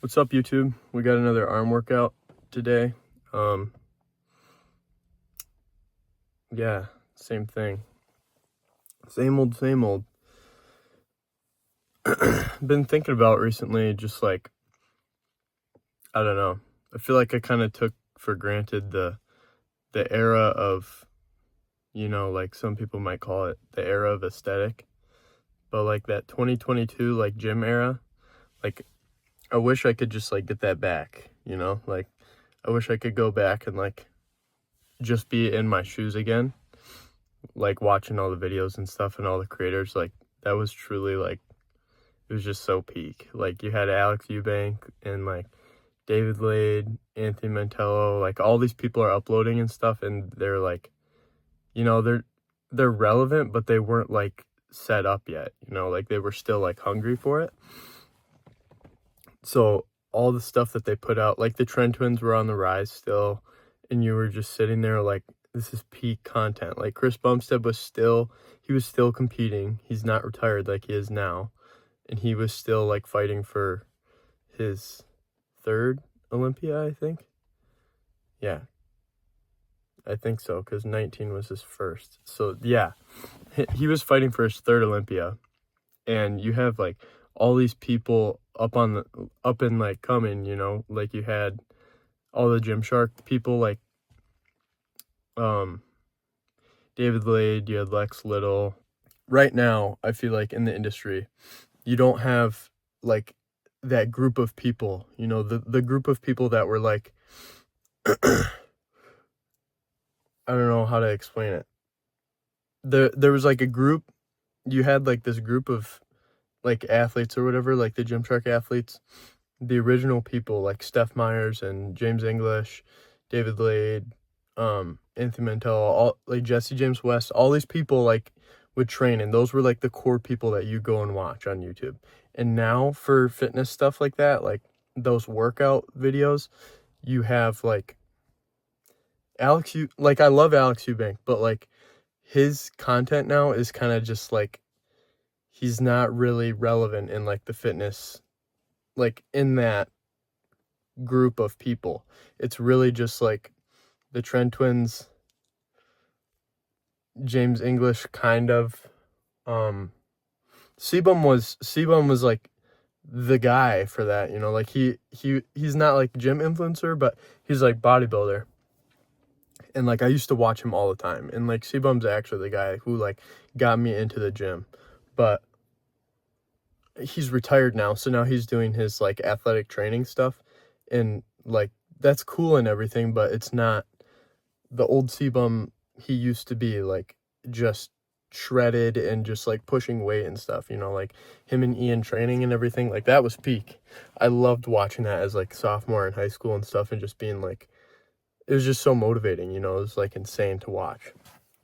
What's up, YouTube? We got another arm workout today. Yeah, same thing. Same old, same old. Been thinking about recently, just like, I don't know. I feel like I kind of took for granted the era of, like some people might call it the era of aesthetic. But like that 2022 like gym era, like I wish I could just like get that back, Like I wish I could go back and like just be in my shoes again, like watching all the videos and stuff and all the creators. Like that was truly like, it was just so peak. Like you had Alex Eubank and like David Lade, Anthony Mantello, like all these people are uploading and stuff, and they're like, they're relevant, but they weren't like set up yet, like they were still like hungry for it. So all the stuff that they put out, like the Trend Twins were on the rise still, and you were just sitting there like, this is peak content. Like Chris Bumstead was still competing. He's not retired like he is now, and he was still like fighting for his third Olympia, I think. Yeah, I think so, because 19 was his first. So yeah, he was fighting for his third Olympia, and you have like all these people up and like coming, like you had all the Gymshark people, like David Lade, you had Lex Little. Right now, I feel like in the industry, you don't have like that group of people, the group of people that were like, I don't know how to explain it. There was like a group, you had like this group of like athletes or whatever, like the Gymshark athletes, the original people like Steph Myers and James English, David Lade, Anthony Mantello, all like Jesse James West, all these people like would train, and those were like the core people that you go and watch on YouTube. And now for fitness stuff like that, like those workout videos, you have like I love Alex Eubank, but like his content now is kind of just like, he's not really relevant in like the fitness, like in that group of people. It's really just like the Trend Twins, James English, kind of. Sebum was like the guy for that, like he's not like gym influencer, but he's like bodybuilder. And like I used to watch him all the time, and like Sebum's actually the guy who like got me into the gym. But he's retired now, so now he's doing his like athletic training stuff, and like that's cool and everything, but it's not the old Sebum he used to be, like just shredded and just like pushing weight and stuff, like him and Ian training and everything. Like that was peak. I loved watching that as like sophomore in high school and stuff, and just being like, it was just so motivating, it was like insane to watch.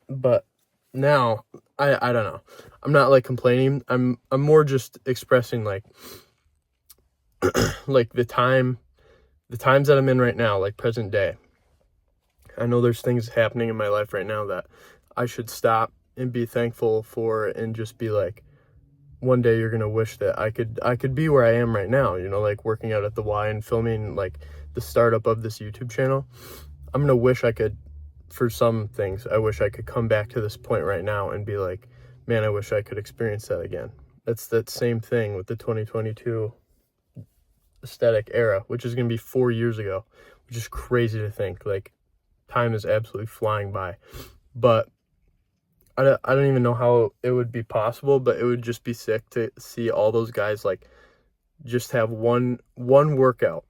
But now I don't know, I'm not like complaining, I'm more just expressing like like the times that I'm in right now, like present day. I know there's things happening in my life right now that I should stop and be thankful for, and just be like, one day you're gonna wish that I could be where I am right now, like working out at the Y and filming like the startup of this YouTube channel. I'm gonna wish I could, for some things, I wish I could come back to this point right now and be like, man, I wish I could experience that again. That's that same thing with the 2022 aesthetic era, which is gonna be 4 years ago, which is crazy to think. Like, time is absolutely flying by. But I don't even know how it would be possible, but it would just be sick to see all those guys like just have one workout,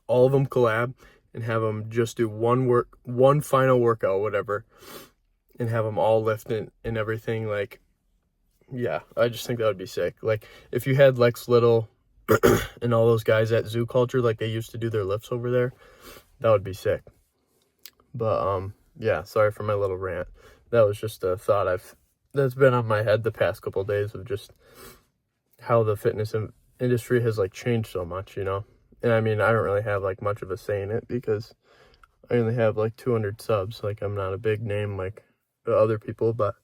all of them collab, and have them just do one final workout, whatever, and have them all lift and everything. Like, yeah, I just think that would be sick. Like if you had Lex Little and all those guys at Zoo Culture, like they used to do their lifts over there, that would be sick. But yeah, sorry for my little rant. That was just a thought that's been on my head the past couple of days, of just how the fitness industry has like changed so much, And I mean, I don't really have like much of a say in it, because I only have like 200 subs. Like I'm not a big name like the other people, but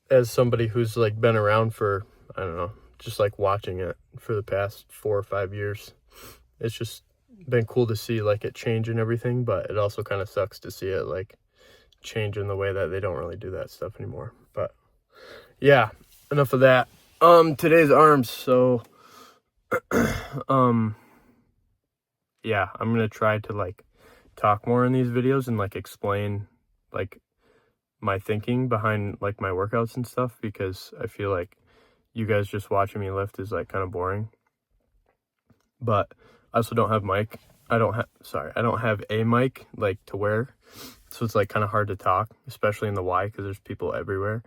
as somebody who's like been around for, I don't know, just like watching it for the past 4 or 5 years. It's just been cool to see like it change and everything, but it also kind of sucks to see it like change in the way that they don't really do that stuff anymore. But yeah, enough of that. Today's arms. So yeah, I'm gonna try to like talk more in these videos and like explain like my thinking behind like my workouts and stuff, because I feel like you guys just watching me lift is like kind of boring. But I also don't have I don't have a mic like to wear, so it's like kind of hard to talk, especially in the Y, because there's people everywhere,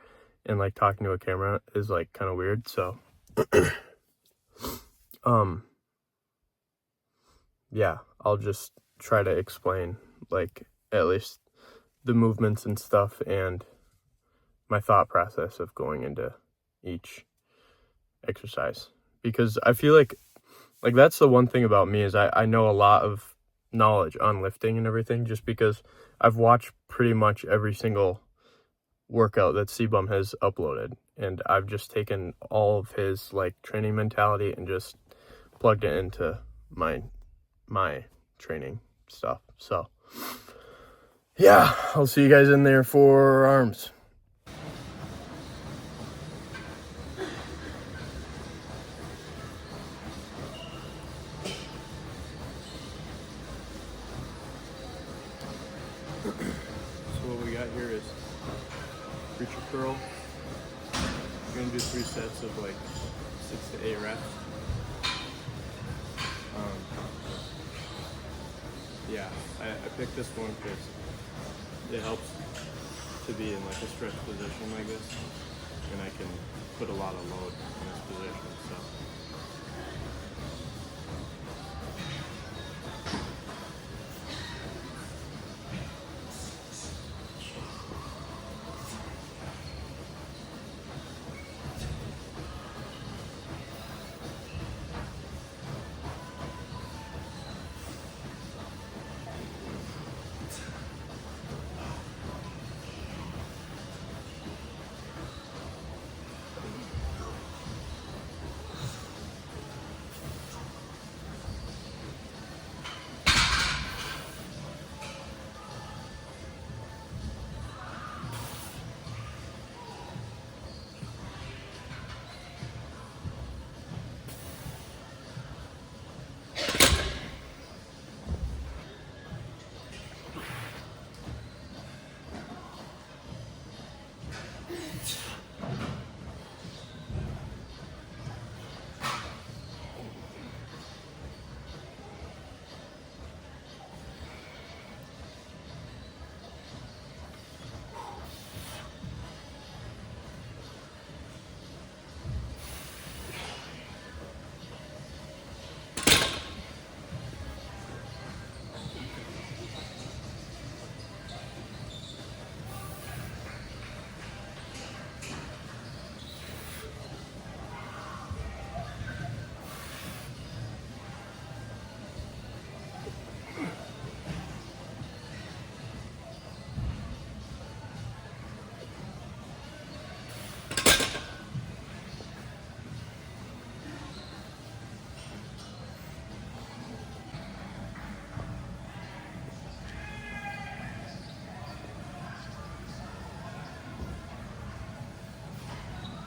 and like talking to a camera is like kind of weird. So yeah, I'll just try to explain like at least the movements and stuff and my thought process of going into each exercise, because I feel like that's the one thing about me is I know a lot of knowledge on lifting and everything, just because I've watched pretty much every single workout that C-Bum has uploaded, and I've just taken all of his like training mentality and just plugged it into my training stuff. So yeah, I'll see you guys in there for arms. So what we got here is preacher curl. We're gonna do 3 sets of like 6 to 8 reps. Yeah, I picked this one because it helps to be in like a stretch position like this, and I can put a lot of load in this position. So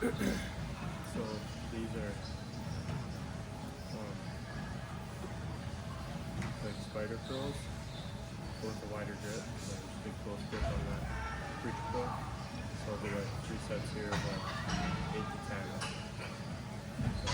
so these are like spider curls with a wider grip, like a big close grip on that preacher curl. So I'll do like 3 sets here of like 8 to 10. So,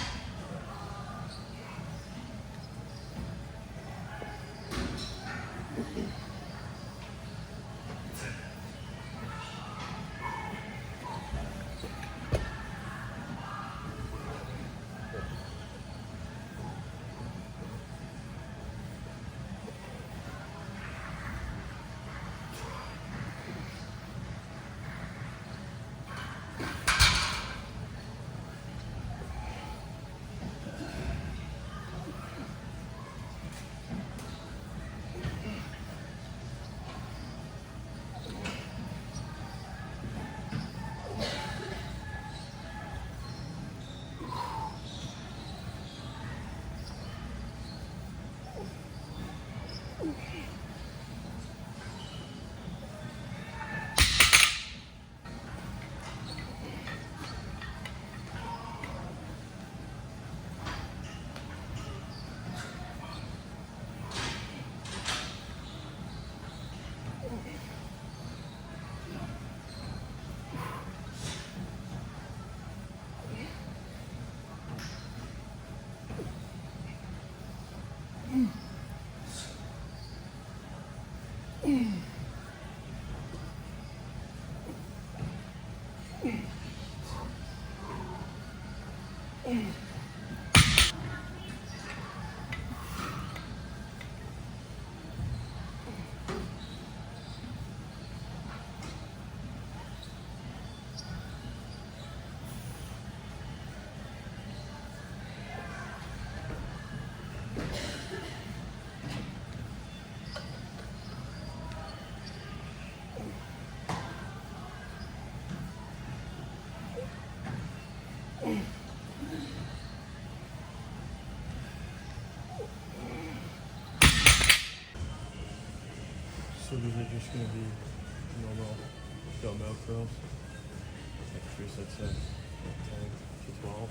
So these are just gonna be normal dumbbell curls, like 3 sets of 10 to 12.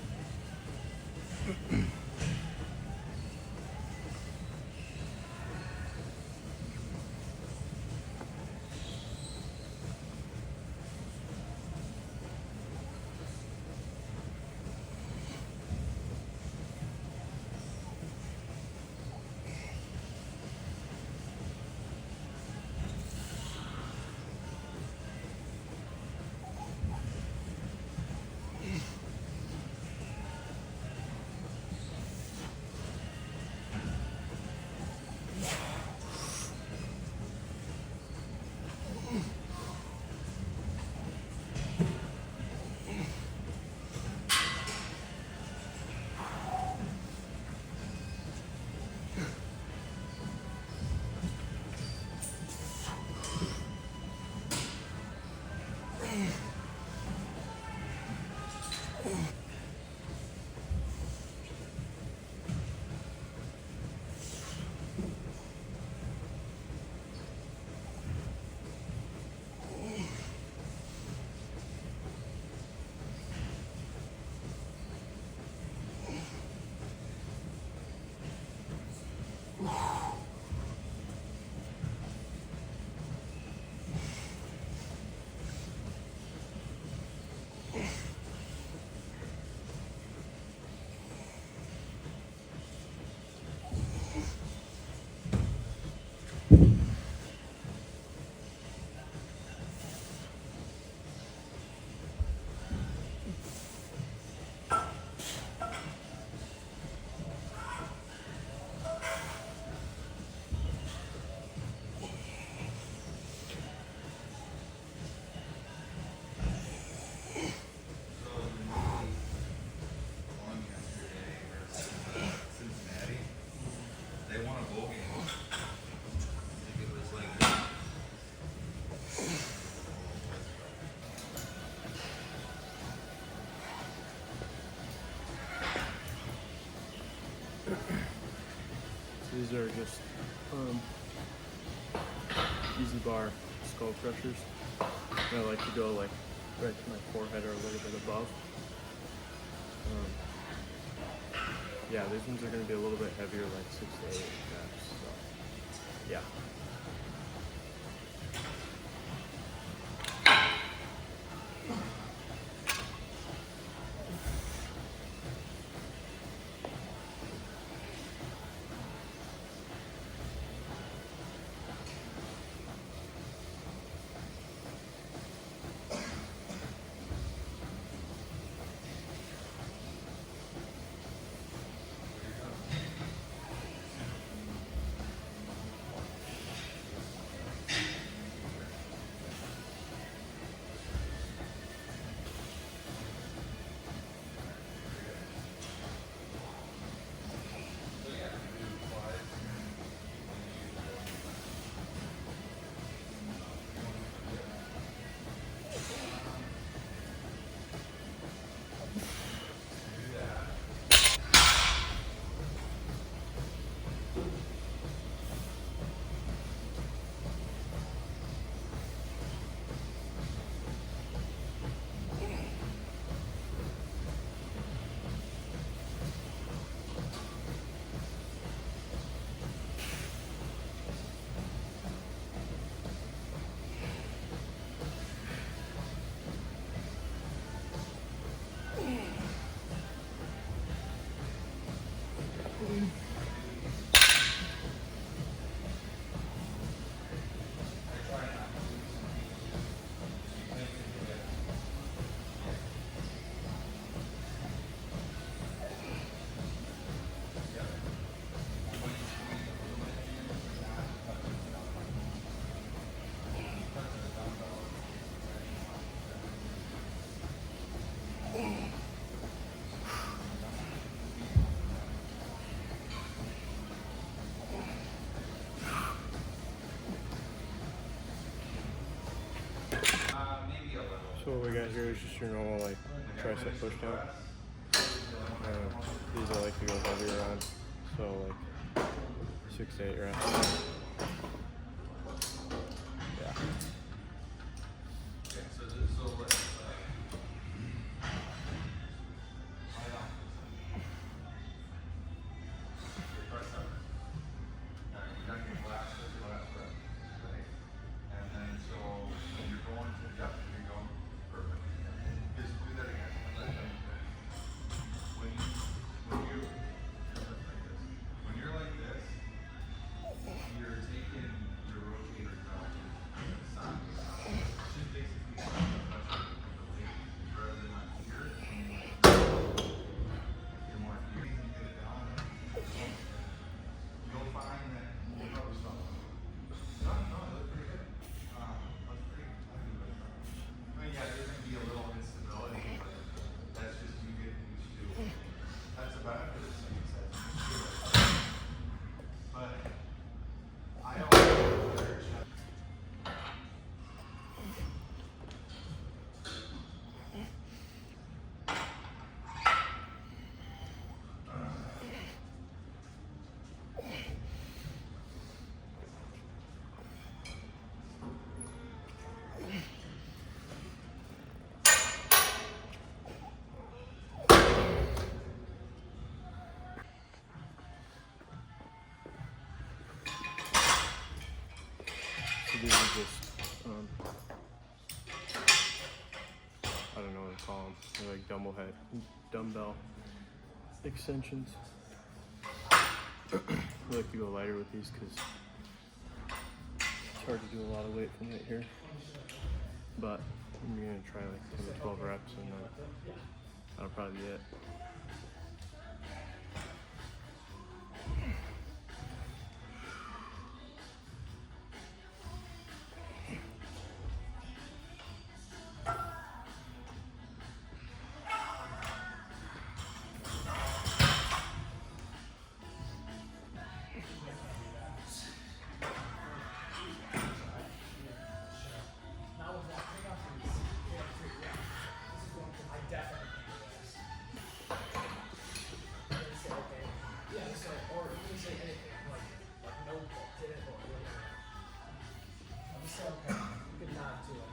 These are just easy bar skull crushers. And I like to go like right to my forehead or a little bit above. Yeah, these ones are going to be a little bit heavier, like 6 to 8 reps. So, yeah. So what we got here is just your normal like tricep push down. These I like to go heavier on, so like 6 to 8 reps. these are just, I don't know what to call them. They're like dumbbell extensions. I like to go lighter with these because it's hard to do a lot of weight from right here. But I'm gonna try like 10 to 12 reps and then that'll probably be it. Okay. Good nod to it.